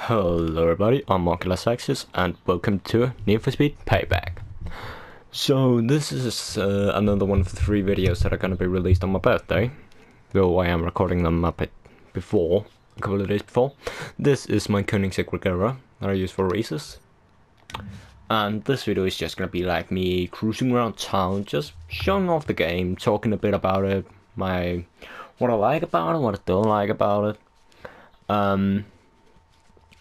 Hello everybody, I'm Koenigsegg and welcome to Need for Speed Payback. So this is another one of the 3 videos that are going to be released on my birthday, though I am recording them a bit before, a couple of days before. This is my Koenigsegg Regera that I use for races, and this video is just going to be like me cruising around town, just showing off the game, talking a bit about it, what I like about it, what I don't like about it.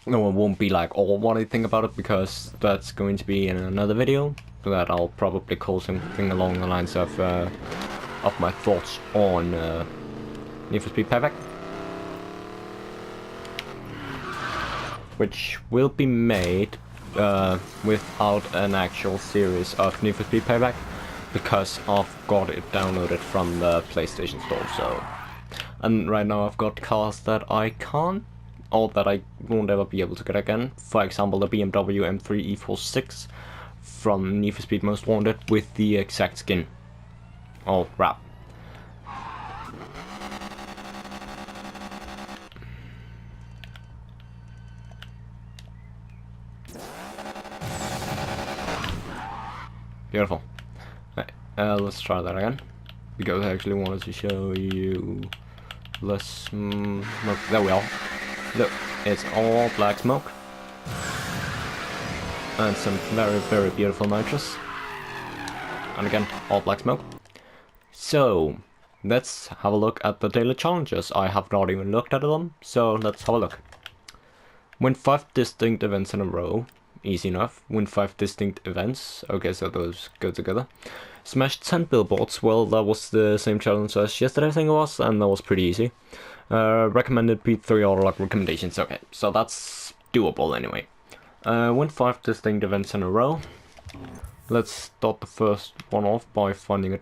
No, it won't be like all what I think about it, because that's going to be in another video that I'll probably call something along the lines of my thoughts on Need for Speed Payback, which will be made without an actual series of Need for Speed Payback, because I've got it downloaded from the PlayStation Store. So, and right now I've got cars that I can't, or that I won't ever be able to get again. For example, the BMW M3 E46 from Need for Speed Most Wanted with the exact skin. Oh, wrap. Beautiful. Right, let's try that again, because I actually wanted to show you less smoke. There we are. Look, it's all black smoke and some very, very beautiful nitrous, and again all black smoke. So let's have a look at the daily challenges. I have not even looked at them, so let's have a look. Win 5 distinct events in a row, easy enough. Win 5 distinct events, okay, so those go together. Smash 10 billboards, well, that was the same challenge as yesterday, I think it was, and that was pretty easy. Recommended P3 auto lock recommendations, okay, so that's doable anyway. Win 5 distinct events in a row. Let's start the first one off by finding a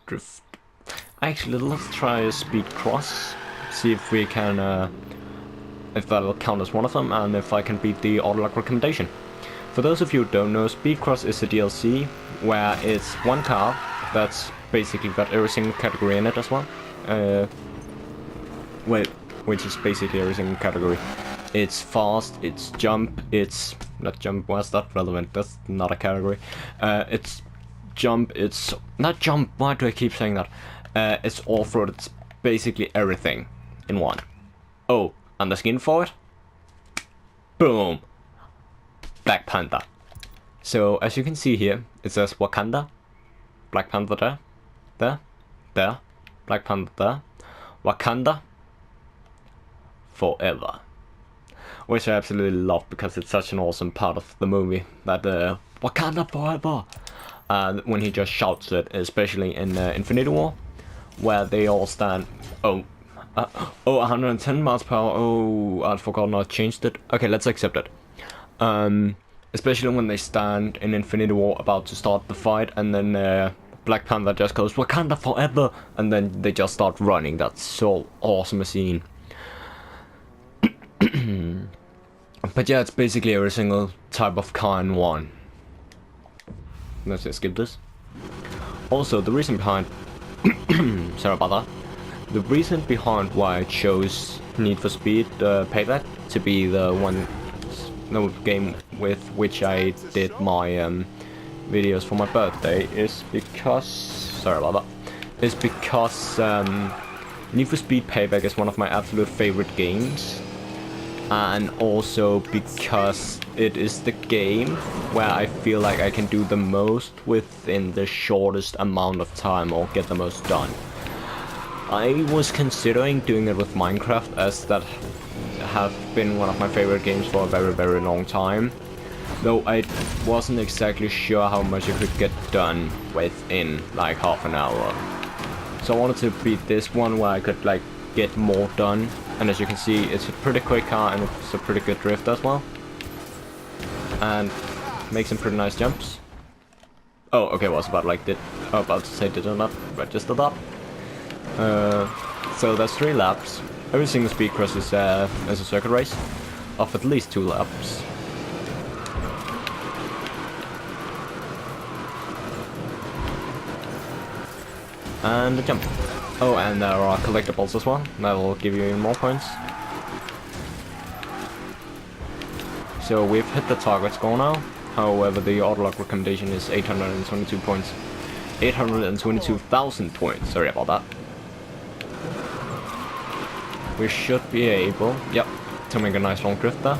drift. Actually, let's try a speed cross, see if we can, if that'll count as one of them, and if I can beat the auto lock recommendation. For those of you who don't know, Speed Cross is a DLC where it's one car that's basically got every single category in it as well. Which is basically every single category. It's fast, it's jump, it's not jump, why's that relevant? That's not a category. It's jump, it's not jump, why do I keep saying that? It's off-road, it's basically everything in one. Oh, and the skin for it? Boom! Black Panther. So as you can see here, it says Wakanda, Black Panther there, Black Panther there, Wakanda forever, which I absolutely love, because it's such an awesome part of the movie, that Wakanda forever, when he just shouts it, especially in Infinity War, where they all stand. 110 miles per hour. Oh, I'd forgotten I changed it. Okay, let's accept it. Especially when they stand in Infinity War about to start the fight, and then Black Panther just goes Wakanda forever, and then they just start running. That's so awesome a scene. But yeah, it's basically every single type of car in one. Let's just skip this. Also, the reason behind sorry about that. The reason behind why I chose Need for Speed Payback to be the game with which I did my videos for my birthday is because, sorry about that, is because Need for Speed Payback is one of my absolute favorite games, and also because it is the game where I feel like I can do the most within the shortest amount of time, or get the most done. I was considering doing it with Minecraft, as that have been one of my favorite games for a very, very long time, though I wasn't exactly sure how much I could get done within like half an hour. So I wanted to beat this one where I could like get more done, and as you can see, it's a pretty quick car and it's a pretty good drift as well, and make some pretty nice jumps. Oh, okay, I was about to say did not register that. So there's 3 laps. Every single speed cross is a circuit race of at least 2 laps. And a jump. Oh, and there are collectibles as well. That will give you even more points. so we've hit the target score now. However, the autolog recommendation is 822 points. 822,000 points, sorry about that. We should be able, yep, to make a nice long drift there.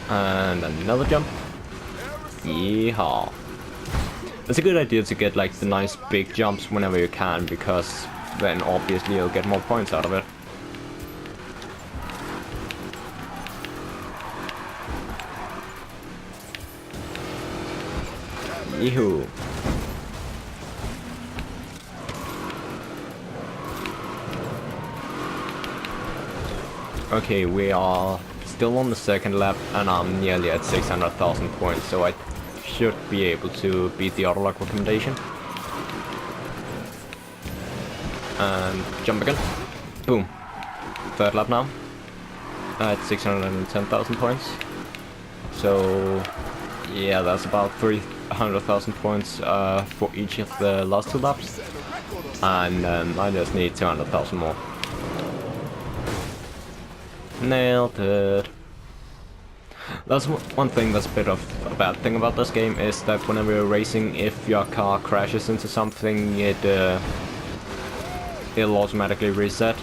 And another jump. Yeehaw. It's a good idea to get like the nice big jumps whenever you can, because then obviously you'll get more points out of it. Yee-hoo. Okay, we are still on the second lap and I'm nearly at 600,000 points, so I should be able to beat the autolog recommendation. And jump again. Boom. Third lap now. At 610,000 points. So yeah, that's about 300,000 points for each of the last two laps. And I just need 200,000 more. Nailed it. That's one thing that's a bit of a bad thing about this game, is that whenever you're racing, if your car crashes into something, it'll automatically reset.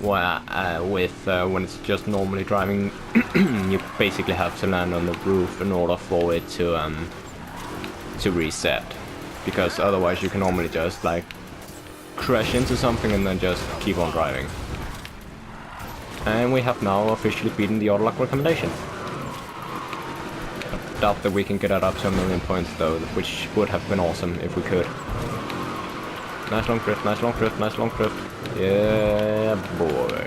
Where when it's just normally driving, you basically have to land on the roof in order for it to reset, because otherwise you can normally just like crash into something and then just keep on driving. And we have now officially beaten the autolog recommendation. I doubt that we can get it up to 1,000,000 points though, which would have been awesome if we could. Nice long drift, nice long drift, nice long drift. Yeah, boy.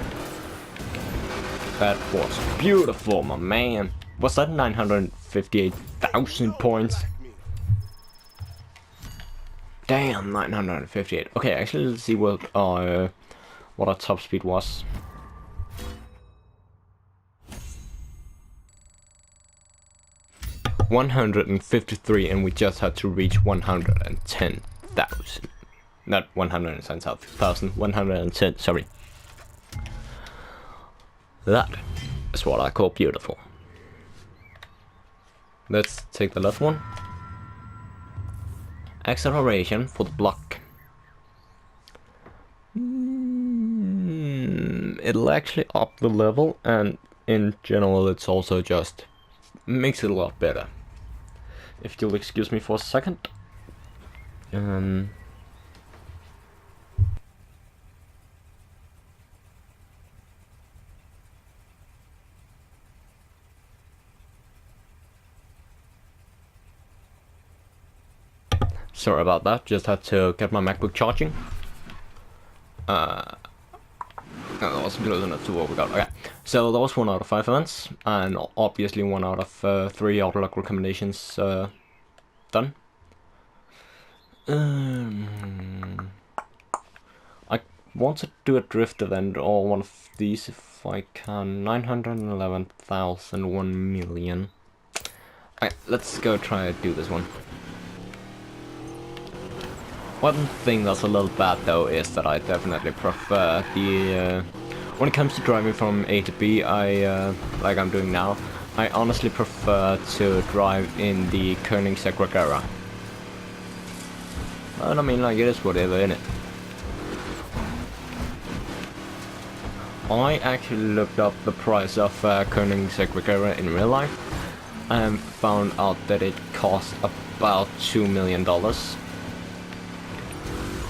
That was beautiful, my man. Was that 958,000 points? Damn, 958. Okay, actually, let's see what our top speed was. $153, and we just had to reach 110,000. Not 110,000, 110, sorry. That is what I call beautiful. Let's take the left one. Acceleration for the block. It'll actually up the level, and in general it's also just makes it a lot better. If you'll excuse me for a second. Sorry about that, just had to get my MacBook charging. That wasn't close enough to what we got. Okay, so that was 1 out of 5 events, and obviously 1 out of 3 autolog recommendations done. I want to do a drift event or one of these if I can. 911,000, 1 million. Okay, let's go try to do this one. One thing that's a little bad though is that I definitely prefer the when it comes to driving from A to B, like I'm doing now, I honestly prefer to drive in the Koenigsegg Regera. But I mean, like, it is whatever, innit? I actually looked up the price of Koenigsegg Regera in real life and found out that it cost about $2 million.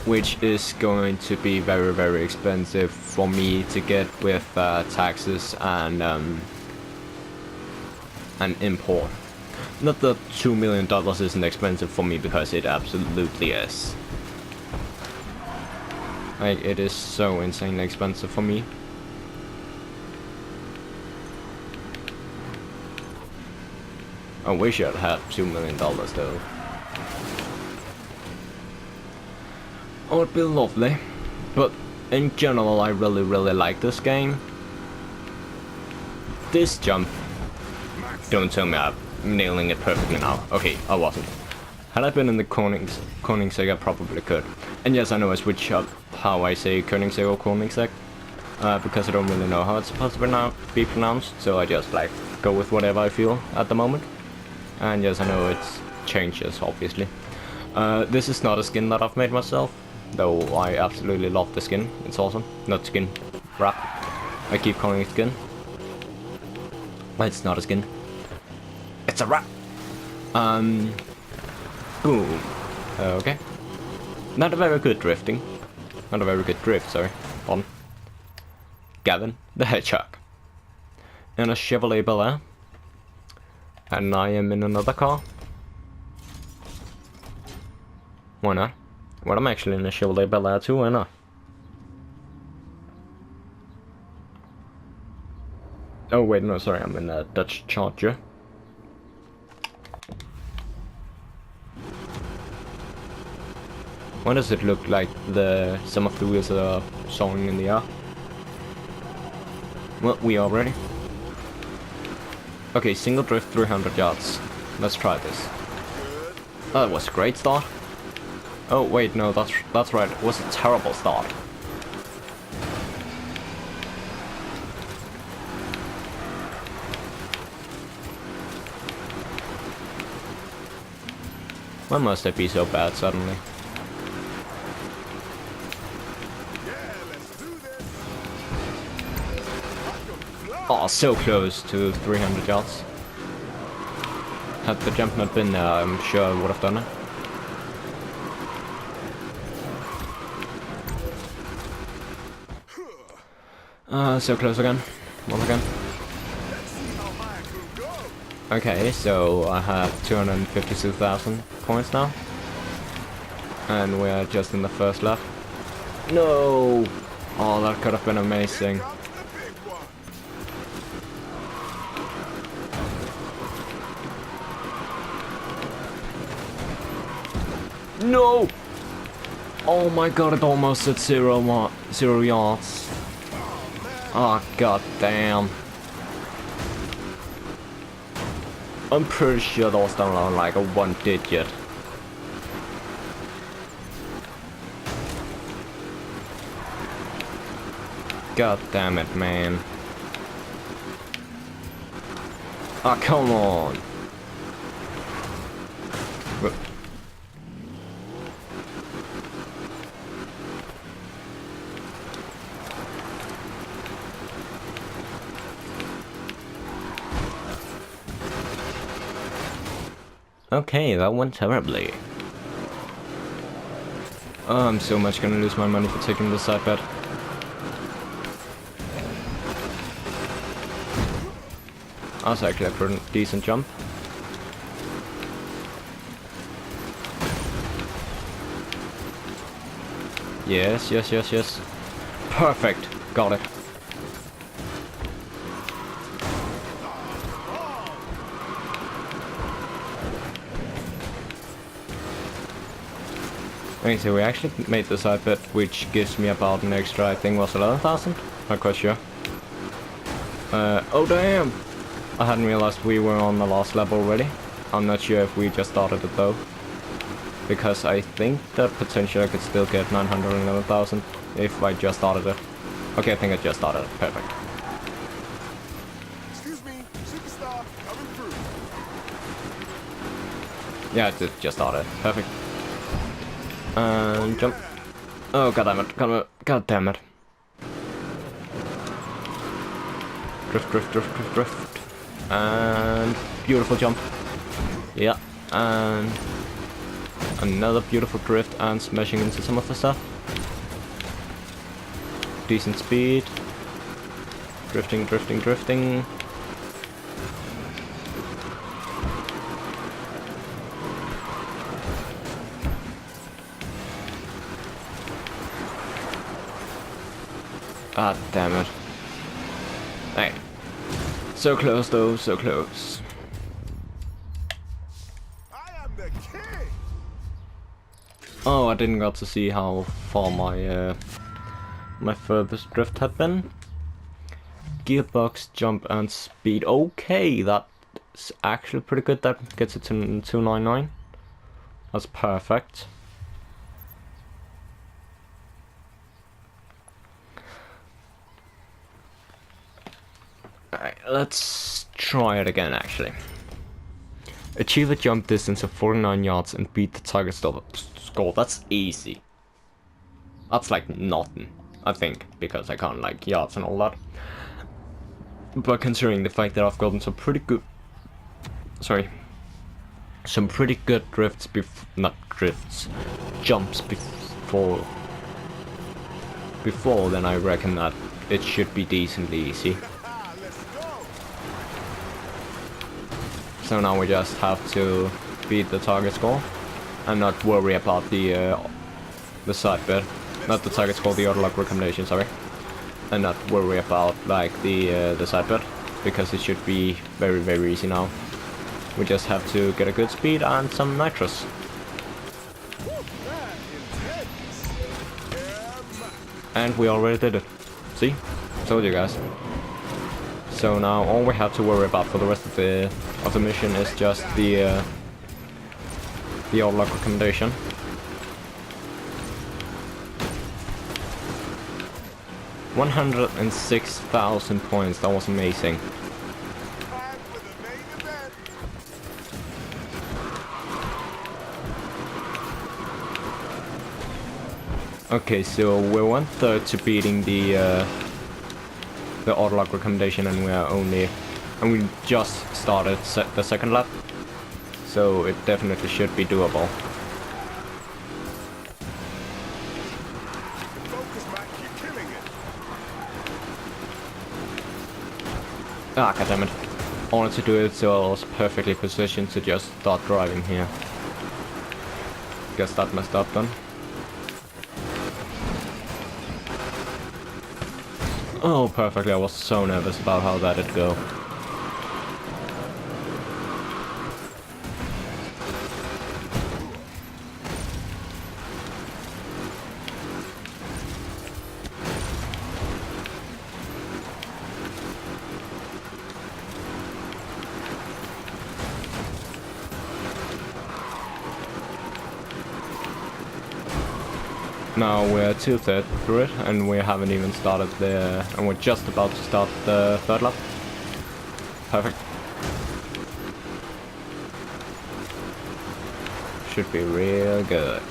Which is going to be very, very expensive for me to get with taxes and import. Not that $2 million isn't expensive for me, because it absolutely is. Like, it is so insanely expensive for me. I wish I'd had $2 million though. It would be lovely, but in general I really, really like this game. This jump, don't tell me I'm nailing it perfectly now. Okay, I wasn't. Had I been in the Koenigsegg, I probably could. And yes, I know I switch up how I say Koenigsegg or Koenigsegg. because I don't really know how it's supposed to be pronounced, so I just like go with whatever I feel at the moment. And yes, I know it's changes, obviously. This is not a skin that I've made myself, though I absolutely love the skin. It's awesome. Not skin, wrap. I keep calling it skin. It's not a skin. It's a wrap. Boom. Okay. Not a very good drifting. Not a very good drift, sorry. On. Gavin, the Hedgehog. In a Chevrolet Bel Air. And I am in another car. Why not? Well, I'm actually in a Chevrolet Bel Air too, why not? Oh wait, no, sorry, I'm in a Dutch Charger. Why does it look like some of the wheels are soaring in the air? Well, we are ready. Okay, single drift 300 yards. Let's try this. That was a great start. Oh wait, no, that's right. It was a terrible start. Why must it be so bad suddenly? Oh, so close to 300 yards. Had the jump not been there, I'm sure I would have done it. So close again. Once again. Okay, so I have 252,000 points now. And we're just in the first lap. No! Oh, that could have been amazing. No! Oh my god, it almost at 0 yards. Oh god damn. I'm pretty sure that was down on like a 1 digit. God damn it, man. Ah, come on. Okay, that went terribly. Oh, I'm so much gonna lose my money for taking the side bet. That's actually a pretty decent jump. Yes, yes, yes, yes. Perfect. Got it. Okay, so we actually made the side bet, which gives me about an extra, I think was 11,000? Not quite sure. Oh damn! I hadn't realized we were on the last level already. I'm not sure if we just started it though. Because I think that potentially I could still get 911,000 if I just started it. Okay, I think I just started it. Perfect. Excuse me, superstar, coming through. Yeah, I did just started. Perfect. And jump. Oh god damn it. God damn it. Drift, drift, drift, drift, drift. And beautiful jump. Yeah. And another beautiful drift and smashing into some of the stuff. Decent speed. Drifting, drifting, drifting. Ah, damn it. Hey. So close though, so close. I am the king. Oh, I didn't get to see how far my my furthest drift had been. Gearbox, jump and speed. Okay, that's actually pretty good. That gets it to 299. That's perfect. Alright, let's try it again actually. Achieve a jump distance of 49 yards and beat the target score. That's easy. That's like nothing, I think, because I can't like yards and all that. But considering the fact that I've gotten some pretty good... some pretty good drifts jumps before, then I reckon that it should be decently easy. Let's go. So now we just have to beat the target score and not worry about the side bit. Not the target score, the auto-lock recommendation, sorry. And not worry about like the side bit, because it should be very, very easy now. We just have to get a good speed and some nitrous. And we already did it. See? Told you guys. So now all we have to worry about for the rest of the mission is just the auto-lock recommendation. $106,000 points. That was amazing. Okay, so we're 1/3 to beating the auto-lock recommendation, and we just started the second lap, so it definitely should be doable. Focus, Mac. You're killing it. Ah, goddammit. I wanted to do it so I was perfectly positioned to just start driving here. Guess that messed up then. Oh, perfectly. I was so nervous about how that'd go. Now we're 2/3 through it, and we haven't even started and we're just about to start the third lap. Perfect. Should be real good.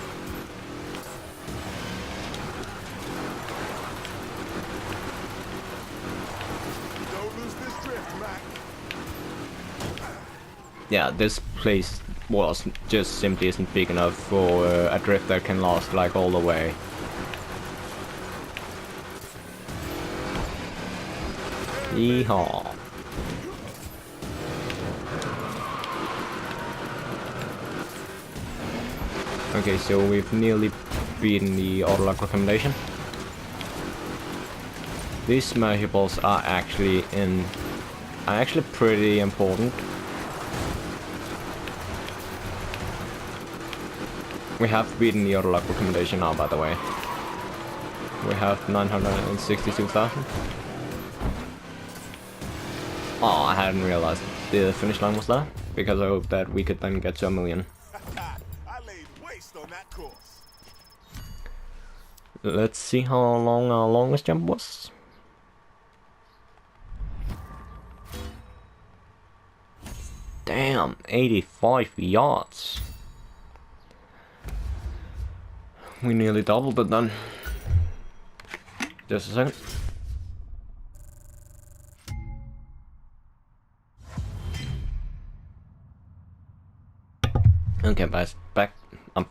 Don't lose this drift, Mac. Yeah, this place just simply isn't big enough for a drift that can last like all the way. Yeehaw. Okay, so we've nearly beaten the auto-lock recommendation. These measurables are actually pretty important. We have beaten the auto-lock recommendation now, by the way. We have 962,000. Oh, I hadn't realized the finish line was there, because I hoped that we could then get to 1 million. I laid waste on that course. Let's see how long our longest jump was. Damn, 85 yards. We nearly doubled it then. Just a second. Okay, back. I'm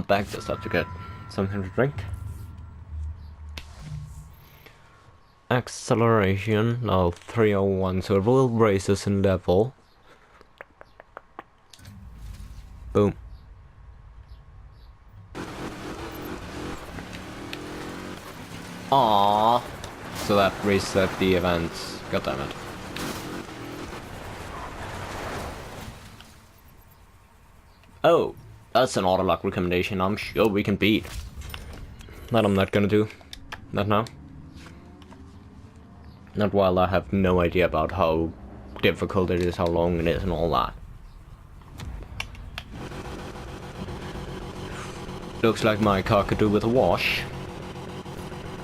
back. Just have to get something to drink. Acceleration now 301, so it will raise us in level. Boom. Aww. So that reset the events. God damn it. Oh, that's an auto-lock recommendation I'm sure we can beat. That I'm not gonna do. Not now. Not while I have no idea about how difficult it is, how long it is, and all that. Looks like my car could do with a wash.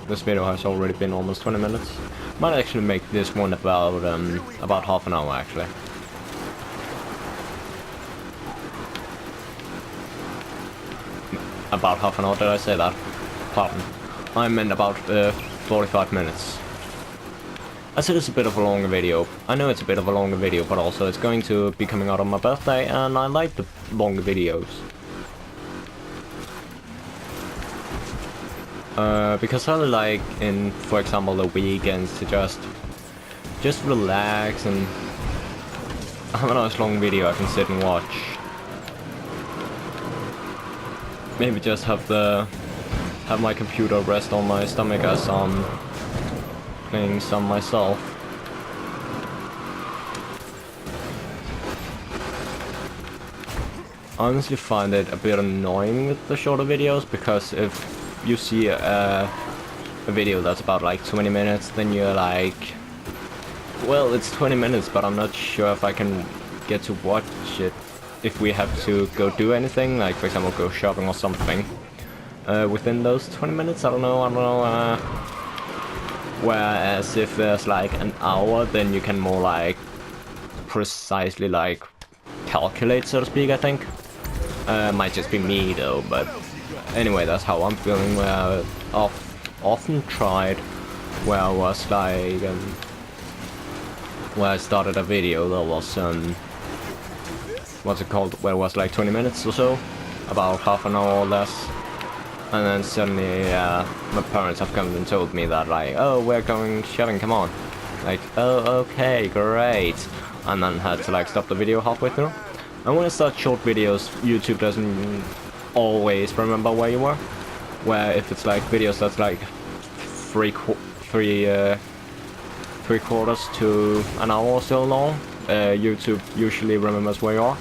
This video has already been almost 20 minutes. Might actually make this one about half an hour actually. About half an hour, did I say that? Pardon. I meant about 45 minutes. As it is a bit of a longer video. I know it's a bit of a longer video, but also it's going to be coming out on my birthday, and I like the longer videos. Because I like, in, for example, the weekends to just relax and have a nice long video I can sit and watch. Maybe just have my computer rest on my stomach as I'm playing some myself. I honestly find it a bit annoying with the shorter videos, because if you see a video that's about like 20 minutes, then you're like, well, it's 20 minutes, but I'm not sure if I can get to watch it if we have to go do anything, like for example go shopping or something within those 20 minutes. I don't know. Whereas if there's like an hour, then you can more like precisely like calculate, so to speak, I think. Might just be me though, but anyway, that's how I'm feeling. Where I've often tried where I was like where I started a video that was what's it called, where it was like 20 minutes or so, about half an hour or less, and then suddenly my parents have come and told me that like, oh, we're going shopping, come on. Like, oh, okay, great. And then had to like stop the video halfway through. And when I start short videos, YouTube doesn't always remember where you were. Where if it's like videos that's like three quarters to an hour or so long, YouTube usually remembers where you are.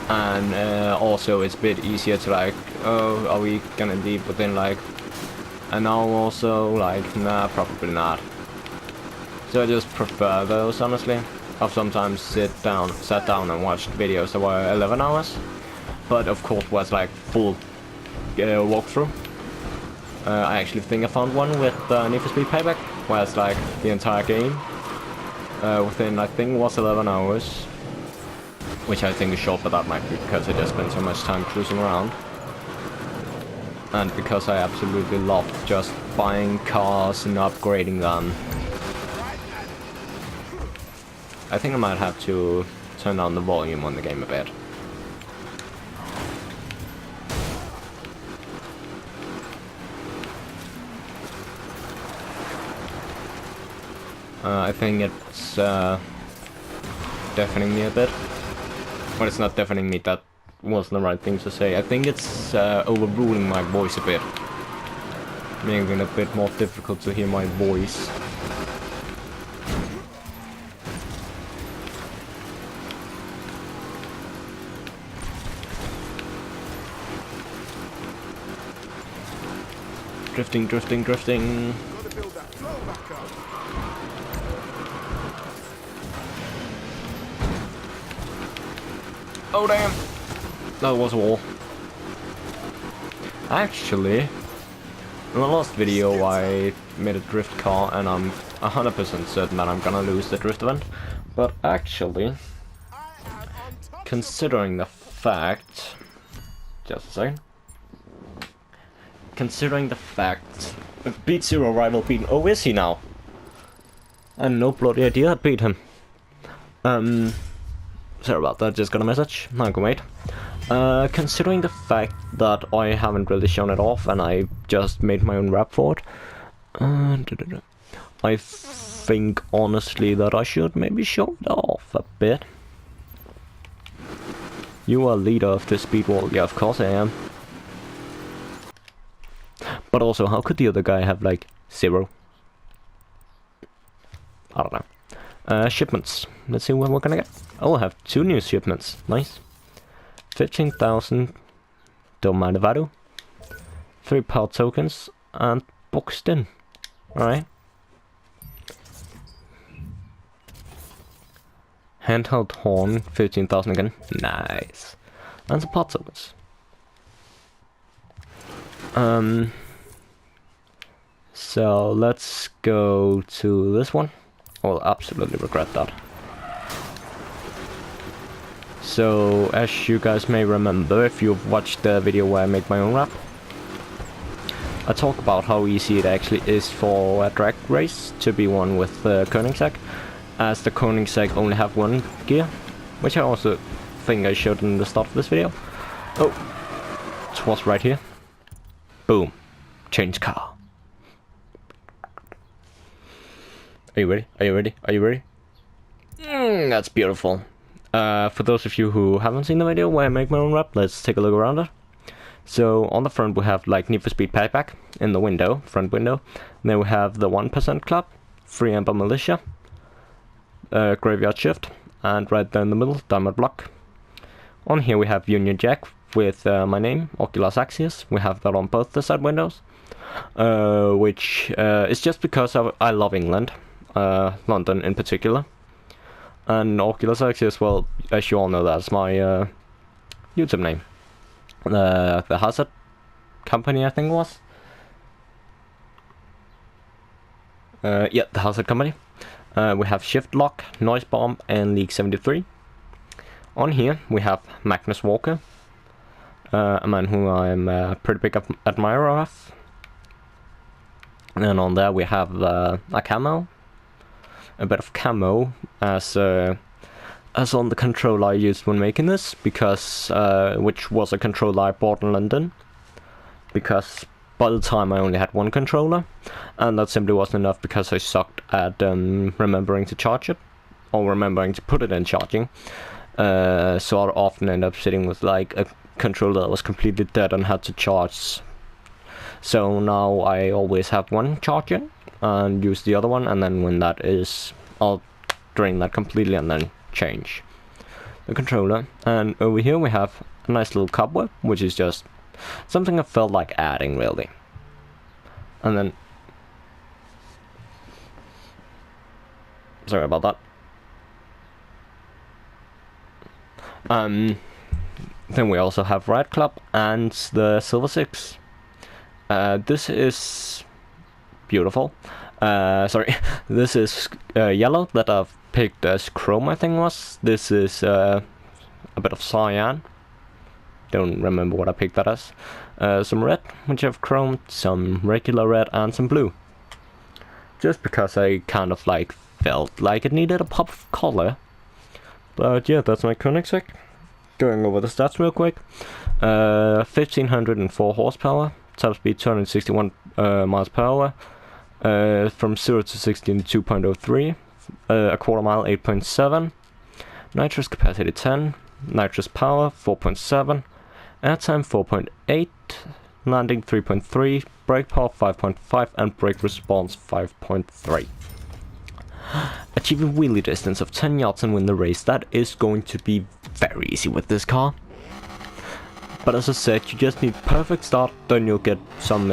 And also it's a bit easier to like, oh, are we gonna leave within like an hour or so? Like, nah, probably not. So I just prefer those, honestly. I've sometimes sat down and watched videos that were 11 hours, but of course was like full walkthrough. I actually think I found one with Need for Speed Payback, where it's like the entire game within, I think, was 11 hours, which I think is short, but that might be because I just spent so much time cruising around, and because I absolutely love just buying cars and upgrading them. I think I might have to turn down the volume on the game a bit. I think it's deafening me a bit. Well, it's not deafening me, that wasn't the right thing to say. I think it's overruling my voice a bit, making it a bit more difficult to hear my voice. Drifting. Gotta build that flow back up. Oh damn! That was a wall. Actually, in the last video I made a drift car, and I'm 100% certain that I'm gonna lose the drift event. But actually, considering the fact... Just a second. Considering the fact... Beat Zero rival beaten. Oh, is he now? I had no bloody idea I beat him. Sorry about that, just got a message. I can wait. Considering the fact that I haven't really shown it off and I just made my own rap for it, I think honestly that I should maybe show it off a bit. You are leader of the speed wall. Yeah, of course I am. But also, how could the other guy have like 0? I don't know. Shipments. Let's see what we're gonna get. Oh, I have 2 new shipments. Nice. 15,000 Domain value, 3 power tokens, and boxed in. Alright. Handheld horn, 15,000 again. Nice. And some power tokens. So let's go to this one. I will absolutely regret that. So as you guys may remember, if you've watched the video where I make my own wrap, I talk about how easy it actually is for a drag race to be won with Koenigsegg, as the Koenigsegg only have one gear, which I also think I showed in the start of this video. Oh, it was right here. Boom. Change car. Are you ready? Are you ready? Are you ready? That's beautiful. For those of you who haven't seen the video where I make my own wrap, let's take a look around it. So on the front we have like Need for Speed Payback in the window, front window. And then we have the 1% Club, Free Amber Militia, Graveyard Shift, and right there in the middle, Diamond Block. On here we have Union Jack with my name, Oculus Axios. We have that on both the side windows, which is just because I love England, London in particular. And Oculus Axios, well, as you all know, that's my YouTube name. The Hazard Company, I think it was. Yeah, the Hazard Company. We have Shift Lock, Noise Bomb, and League 73. On here we have Magnus Walker, a man who I'm a pretty big admirer of. And on there we have a camo, a bit of camo as on the controller I used when making this, because which was a controller I bought in London, because by the time I only had one controller, and that simply wasn't enough because I sucked at remembering to charge it, or remembering to put it in charging. So I'd often end up sitting with like a controller that was completely dead and had to charge. So now I always have one charging and use the other one, and then when that is, I'll drain that completely and then change the controller. And over here we have a nice little cobweb, which is just something I felt like adding, really. And then, sorry about that. Then we also have Red Club and the Silver Six. This is beautiful. Sorry, this is yellow that I've picked as chrome, I think was. This is a bit of cyan. Don't remember what I picked that as. Some red, which I've chromed, some regular red, and some blue. Just because I kind of like felt like it needed a pop of color. But yeah, that's my Koenigsegg. Going over the stats real quick. 1504 horsepower, top speed 261 miles per hour. From 0 to 60 in 2.03. A quarter mile 8.7. Nitrous capacity 10. Nitrous power 4.7. Airtime 4.8. Landing 3.3. Brake power 5.5. And brake response 5.3. Achieving wheelie distance of 10 yards and win the race. That is going to be very easy with this car. But as I said, you just need perfect start, then you'll get some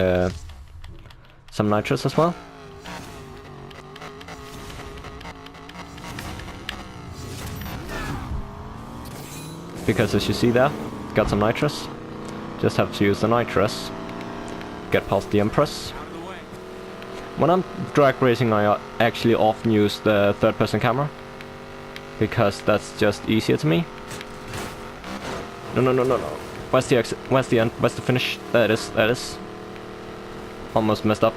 nitrous as well. Because as you see there, got some nitrous. Just have to use the nitrous. Get past the Empress. When I'm drag racing, I actually often use the third-person camera, because that's just easier to me. No. Where's the exit? Where's the end? Where's the finish? There it is. There it is. Almost messed up.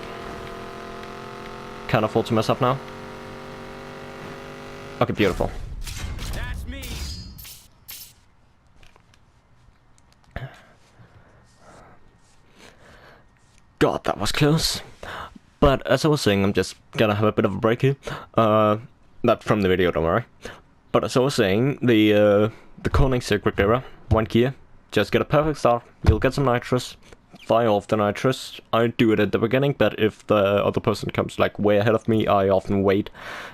Can't afford to mess up now. Okay, beautiful. That's me. God, that was close. But as I was saying, I'm just gonna have a bit of a break here. Not from the video, don't worry. But as I was saying, the Koenigsegg Regera, one gear, just get a perfect start, you'll get some nitrous, fire off the nitrous. I do it at the beginning, but if the other person comes like way ahead of me, I often wait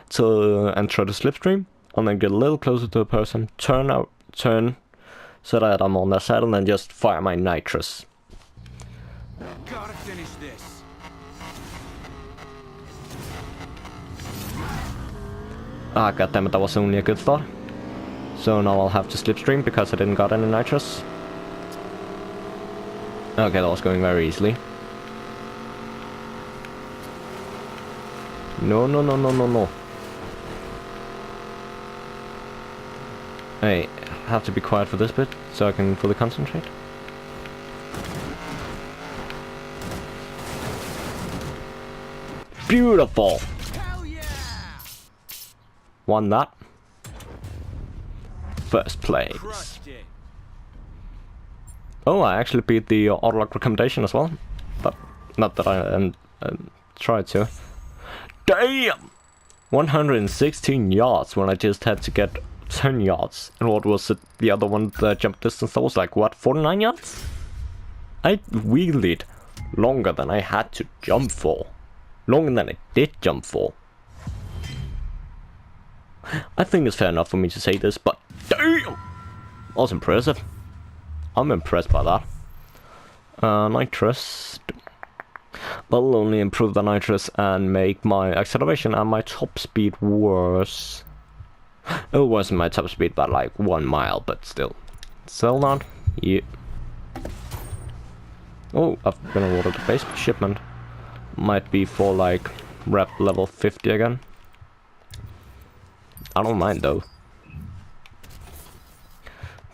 till and try to slipstream, and then get a little closer to the person, turn so that I'm on their side, and then just fire my nitrous. Gotta finish this. Ah, goddammit, that was only a good start. So now I'll have to slipstream because I didn't got any nitrous. Okay, that was going very easily. No, no, no, no, no, no. I have to be quiet for this bit, so I can fully concentrate. Beautiful! Hell yeah! Won that. First place. Crushed it. Oh, I actually beat the autolock recommendation as well. But not that I tried to. Damn! 116 yards when I just had to get 10 yards. And what was it? The other one, the jump distance, that was like, what, 49 yards? I wheeled longer than I had to jump for. Longer than I did jump for. I think it's fair enough for me to say this, but damn! That's impressive. I'm impressed by that. Nitrous. That'll only improve the nitrous and make my acceleration and my top speed worse. It wasn't my top speed by like 1 mile, but still. Still not. Yeah. Oh, I've been awarded a base shipment. Might be for like rep level 50 again. I don't mind though.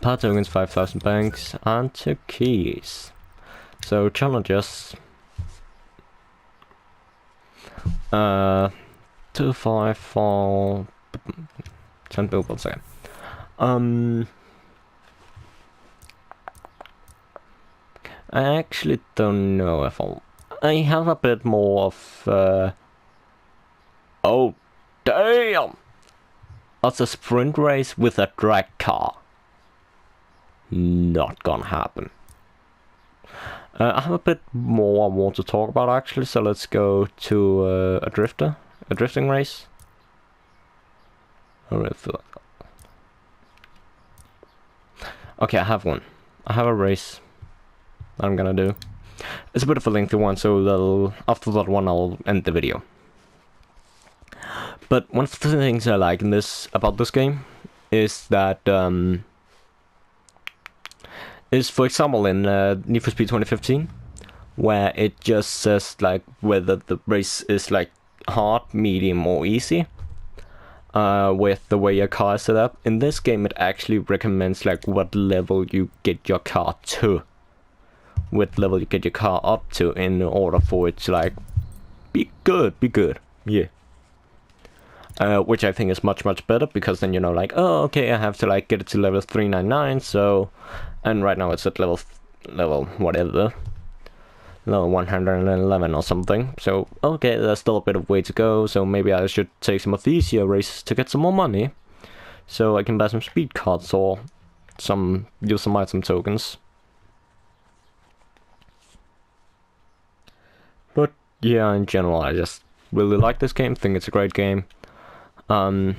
Power tokens, 5,000 banks, and 2 keys. So challenges. 2, 5, 4. 10 billboards again. I actually don't know if I have a bit more of. Oh, damn! That's a sprint race with a drag car. Not gonna happen. I have a bit more I want to talk about actually, so let's go to a drifting race. I really feel like that. Okay, I have one. I have a race I'm gonna do. It's a bit of a lengthy one, so after that one I'll end the video. But one of the things I like about this game is that is, for example, in Need for Speed 2015, where it just says like whether the race is like hard, medium, or easy, with the way your car is set up. In this game, it actually recommends like what level you get your car to, what level you get your car up to, in order for it to like be good, yeah. Which I think is much better, because then you know like, oh okay, I have to like get it to level 399, so, and right now it's at level whatever, level 111 or something, so okay, there's still a bit of way to go, so maybe I should take some of the easier races to get some more money, so I can buy some speed cards or use some item tokens. But yeah, in general I just really like this game, think it's a great game. And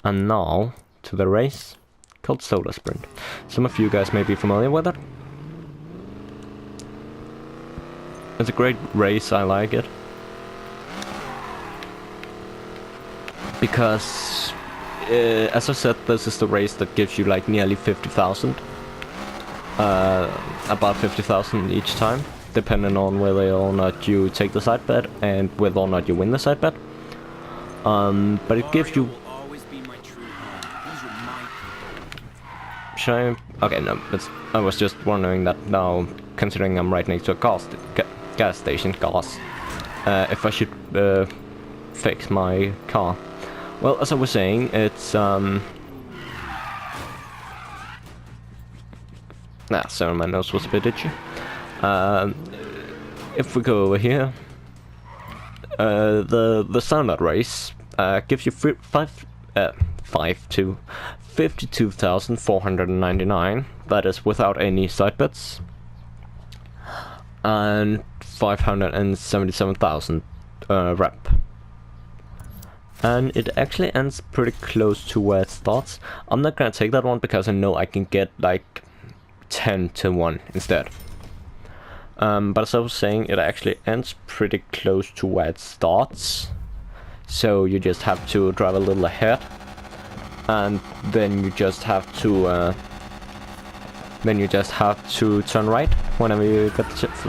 now to the race called Solar Sprint. Some of you guys may be familiar with it. It's a great race, I like it. Because, as I said, this is the race that gives you like nearly 50,000. About 50,000 each time, depending on whether or not you take the side bet and whether or not you win the side bet. But it gives you. Should I? Okay, no. I was just wondering that now, considering I'm right next to a gas station, if I should fix my car. Well, as I was saying, it's sorry, my nose was a bit itchy. If we go over here, the standard race gives you 52,499. That is without any side bets, and 577,000 rep. And it actually ends pretty close to where it starts. I'm not gonna take that one because I know I can get like 10 to 1 instead. But as I was saying, it actually ends pretty close to where it starts. So you just have to drive a little ahead, and then you just have to turn right whenever you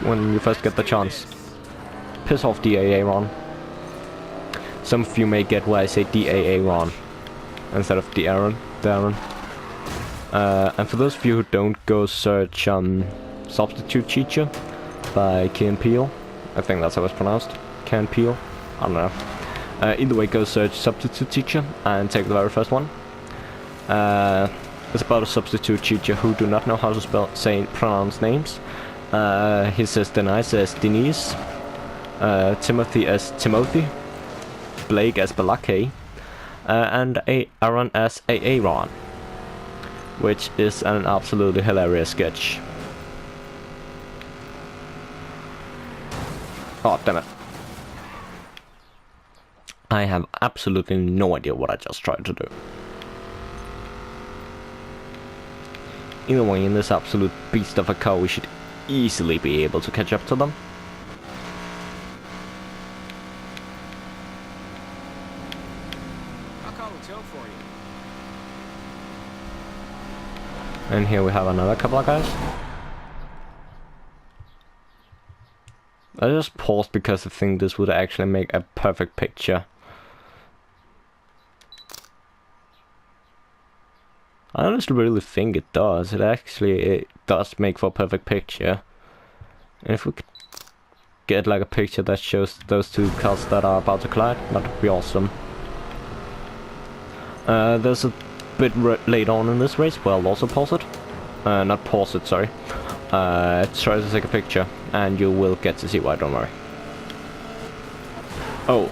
when you first get the chance. piss off DAA Ron. Some of you may get why I say DAA Ron instead of Darren. And for those of you who don't, go search Substitute Teacher by Ken Peel. I think that's how it's pronounced. Ken Peel? I don't know. Either way, go search Substitute Teacher and take the very first one. It's about a substitute teacher who do not know how to pronounce names. He says Denise as Denise, Timothy as Timothy, Blake as Balake, and Aaron as Aaron, which is an absolutely hilarious sketch. Oh, damn it. I have absolutely no idea what I just tried to do. Either way, in this absolute beast of a car, we should easily be able to catch up to them. I'll call a tow for you. And here we have another couple of guys. I just paused because I think this would actually make a perfect picture. I honestly really think it does. It does make for a perfect picture. And if we could get like a picture that shows those two cars that are about to collide, that would be awesome. There's a bit later on in this race where I'll also pause it. Not pause it, sorry. Try to take a picture, and you will get to see why, don't worry. Oh,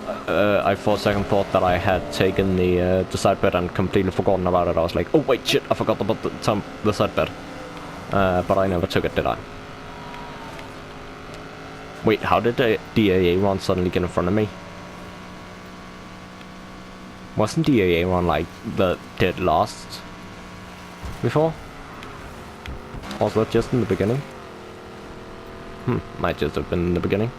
I for a second thought that I had taken the side bed and completely forgotten about it. I was like, oh wait, shit, I forgot about the side bed. But I never took it, did I? Wait, how did the DAA Ron suddenly get in front of me? Wasn't DAA Ron like the dead last before? Was that just in the beginning? Might just have been in the beginning.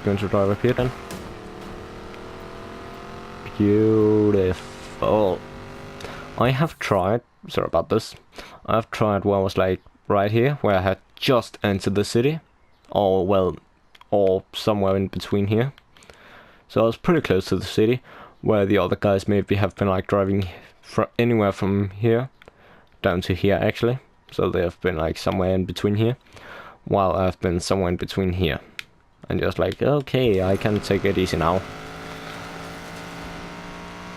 Going to drive up here then. Beautiful. I have tried, sorry about this, I've tried where I was like right here, where I had just entered the city, or well, or somewhere in between here. So I was pretty close to the city, where the other guys maybe have been like driving anywhere from here down to here actually. So they have been like somewhere in between here, while I've been somewhere in between here. And just like, okay, I can take it easy now.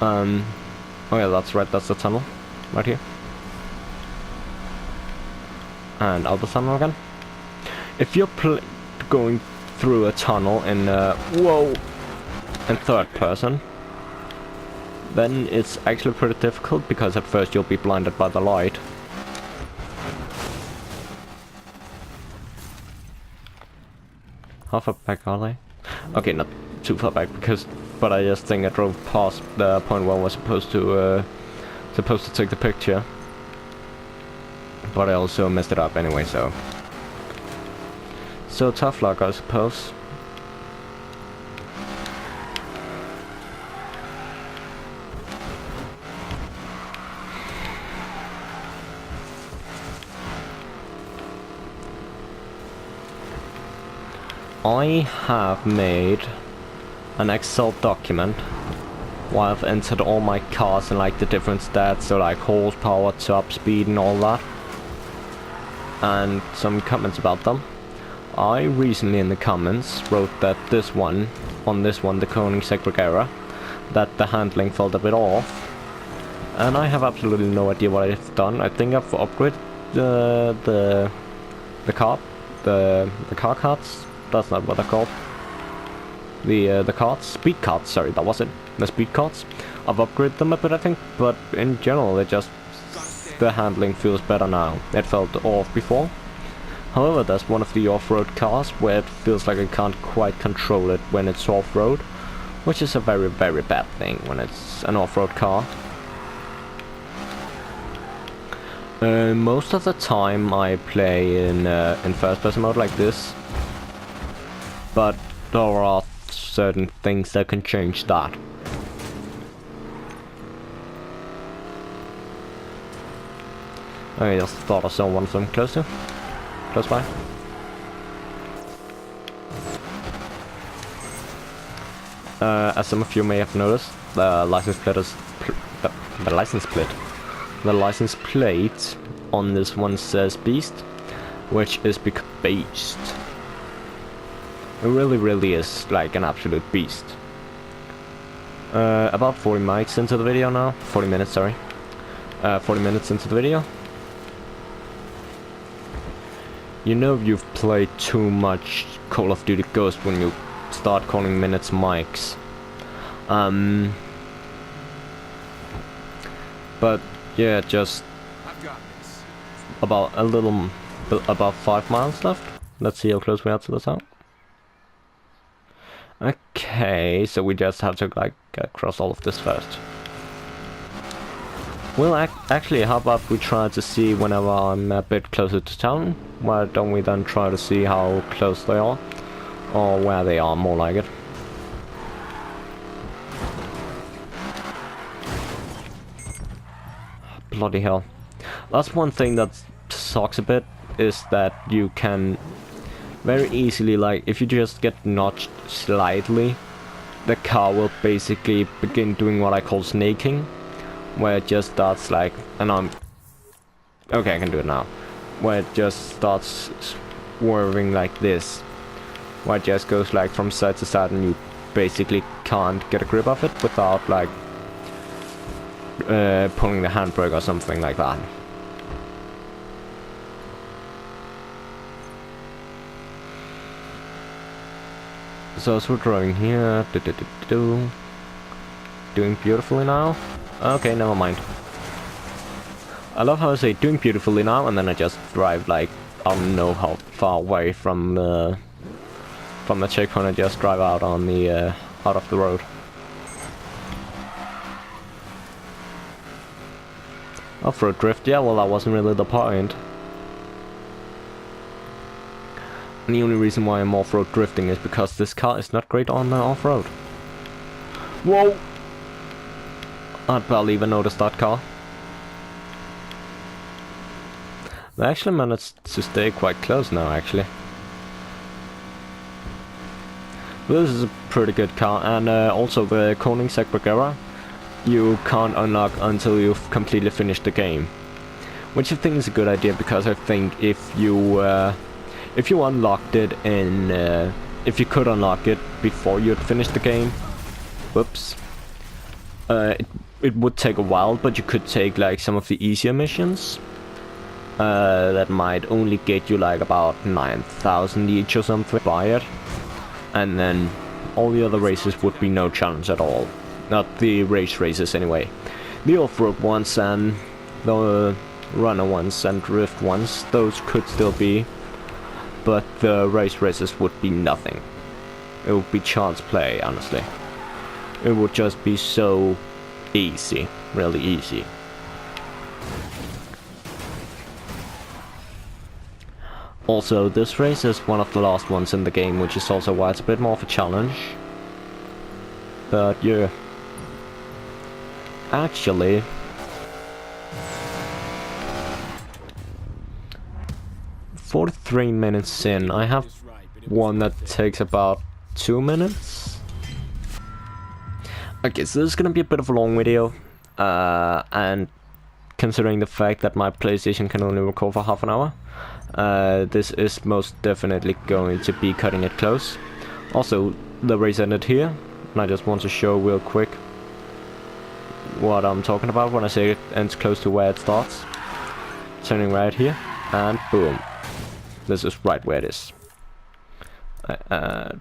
Oh yeah, that's right, that's the tunnel. Right here. And out the tunnel again. If you're going through a tunnel in, in third person, then it's actually pretty difficult, because at first you'll be blinded by the light. How far back are they? Okay, not too far back, but I just think I drove past the point where I was supposed to take the picture. But I also messed it up anyway, so tough luck, I suppose. I have made an Excel document where I've entered all my cars and like the different stats, so like horsepower, top speed and all that, and some comments about them. I recently in the comments wrote that on this one, the Koenigsegg Regera, that the handling felt a bit off, and I have absolutely no idea what I've done. I think I've upgraded the car cards. That's not what they're called. The cards, speed cards. Sorry, that was it. The speed cards. I've upgraded them a bit, I think, but in general, the handling feels better now. It felt off before. However, there's one of the off-road cars where it feels like I can't quite control it when it's off-road, which is a very, very bad thing when it's an off-road car. Most of the time I play in first-person mode like this, but there are certain things that can change that. I just thought I saw one of them close by. As some of you may have noticed, the license plate is the license plate on this one says Beast, which is because Beast. It really is like an absolute beast. About 40 minutes into the video now. 40 minutes, sorry. 40 minutes into the video. You know you've played too much Call of Duty Ghost when you start calling minutes mics. But yeah, just I've got this. about 5 miles left. Let's see how close we are to the town. Okay, so we just have to like cross all of this first. Well, actually, how about we try to see whenever I'm a bit closer to town? Why don't we then try to see how close they are? Or where they are, more like it. Bloody hell. That's one thing that sucks a bit, is that you can very easily, like, if you just get notched slightly, the car will basically begin doing what I call snaking, where it just starts like, and okay, I can do it now, where it just starts swerving like this, where it just goes like from side to side, and you basically can't get a grip of it without like pulling the handbrake or something like that. So as we're driving here, doing beautifully now. Okay, never mind. I love how I say doing beautifully now, and then I just drive like I don't know how far away from the checkpoint. I just drive out on the out of the road. Off-road drift, yeah, well that wasn't really the point. And the only reason why I'm off-road drifting is because this car is not great on off-road. Whoa! I barely even noticed that car. They actually managed to stay quite close now, actually. This is a pretty good car, and also the Koenigsegg Regera you can't unlock until you've completely finished the game. Which I think is a good idea, because I think if you unlocked it in, if you could unlock it before you'd finished the game, whoops, it would take a while, but you could take like some of the easier missions that might only get you like about 9,000 each or something by it, and then all the other races would be no challenge at all. Not the races anyway. The off-road ones and the runner ones and drift ones, those could still be, but the races would be nothing. It would be chance play, honestly. It would just be so easy, really easy. Also, this race is one of the last ones in the game, which is also why it's a bit more of a challenge. But yeah. Actually, "43 minutes in, I have one that takes about 2 minutes. Okay, so this is gonna be a bit of a long video, and considering the fact that my PlayStation can only record for half an hour, this is most definitely going to be cutting it close. Also, the race ended here, and I just want to show real quick what I'm talking about when I say it ends close to where it starts. Turning right here, and boom. This is right where it is. There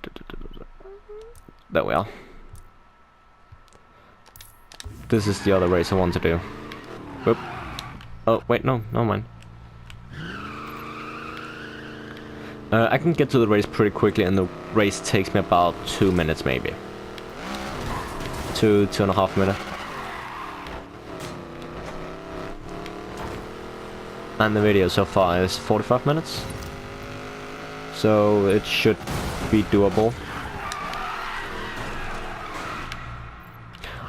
we are. This is the other race I want to do. Oop. Oh, wait, no, never mind. I can get to the race pretty quickly, and the race takes me about 2 minutes maybe. 2.5 minutes. And the video so far is 45 minutes. So it should be doable.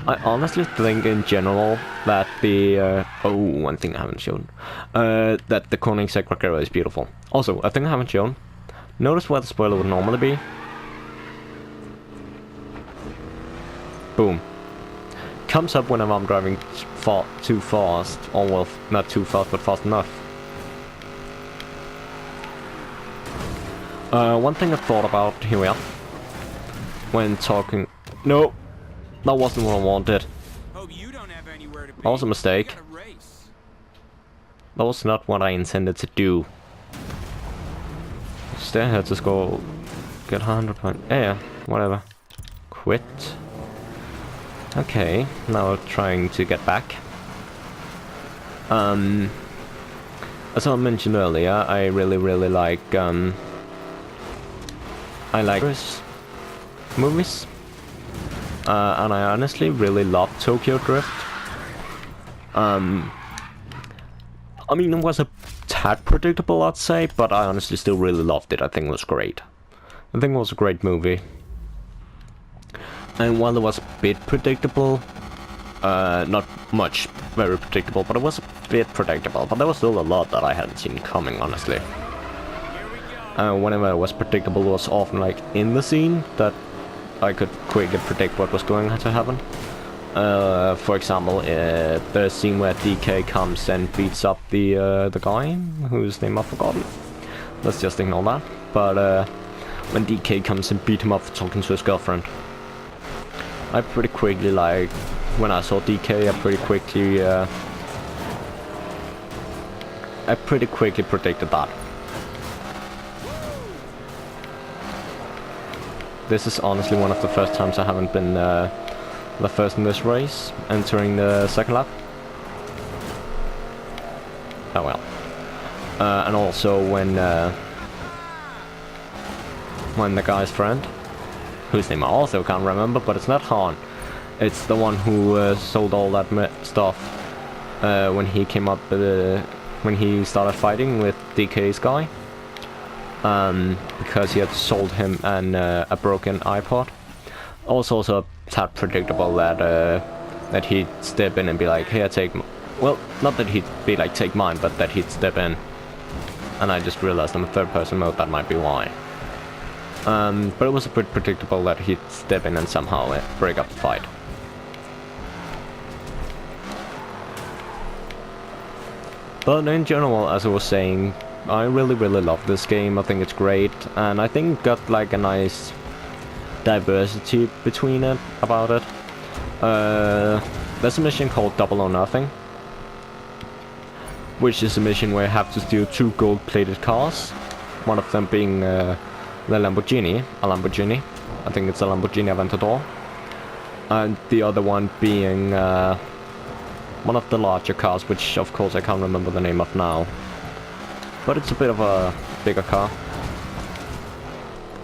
I honestly think in general that the one thing I haven't shown, that the Koenigsegg Regera is beautiful. Also, a thing I haven't shown, notice where the spoiler would normally be. Boom. Comes up whenever I'm driving too fast, or well, not too fast, but fast enough. One thing I thought about, here we are, when talking... No, that wasn't what I wanted. Hope you don't have anywhere to be. That was a mistake. We got a race. That was not what I intended to do. Instead, I had to go get 100 points. Yeah, whatever. Quit. Okay, now trying to get back. As I mentioned earlier, I really like movies, and I honestly really love Tokyo Drift. I mean, it was a tad predictable, I'd say, but I honestly still really loved it. I think it was great. I think it was a great movie. And while it was a bit predictable, not much very predictable, but it was a bit predictable, but there was still a lot that I hadn't seen coming, honestly. Whenever it was predictable, it was often like in the scene that I could quickly predict what was going to happen. For example, the scene where DK comes and beats up the guy whose name I've forgotten. Let's just ignore that. But when DK comes and beat him up for talking to his girlfriend, I pretty quickly, like, when I saw DK, I pretty quickly predicted that. This is honestly one of the first times I haven't been the first in this race, entering the second lap. Oh well. And also when the guy's friend, whose name I also can't remember, but it's not Han. It's the one who sold all that stuff when he came up, when he started fighting with DK's guy. Because he had sold him a broken iPod. Also a tad predictable that he'd step in and be like, hey, well, not that he'd be like, take mine, but that he'd step in. And I just realized in the third person mode that might be why. But it was a bit predictable that he'd step in and somehow break up the fight. But in general, as I was saying, I really love this game. I think it's great, and I think it got like a nice diversity between it, about it. There's a mission called Double or Nothing, which is a mission where you have to steal 2 gold-plated cars, one of them being the Lamborghini, I think it's a Lamborghini Aventador, and the other one being one of the larger cars, which of course I can't remember the name of now. But it's a bit of a bigger car.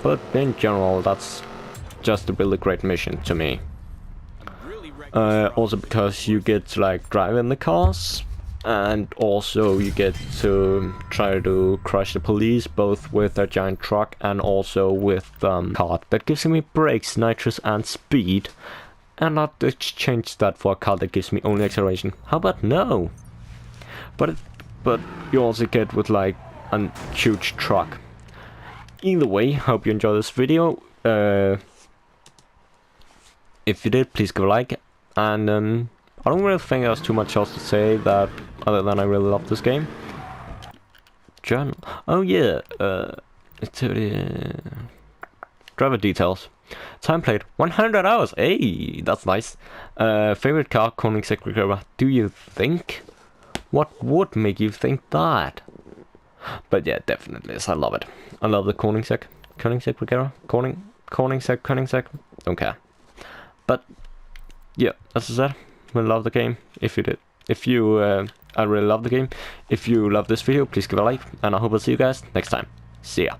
But in general, that's just a really great mission to me. Also because you get to like drive in the cars, and also you get to try to crush the police, both with a giant truck and also with car that gives me brakes, nitrous and speed, and not exchange that for a car that gives me only acceleration. How about no? But you also get with like a huge truck. Either way, hope you enjoy this video. If you did, please give a like. And I don't really think there's too much else to say that other than I really love this game. Journal. Oh yeah. Driver details. Time played 100 hours. Hey, that's nice. Favorite car, Koenigsegg Regera. Do you think? What would make you think that? But yeah, definitely, yes, I love it. I love the Koenigsegg Regera. Koenigsegg. Don't care. But yeah, as I said, I love the game. If you did, I really love the game. If you love this video, please give a like, and I hope I'll see you guys next time. See ya.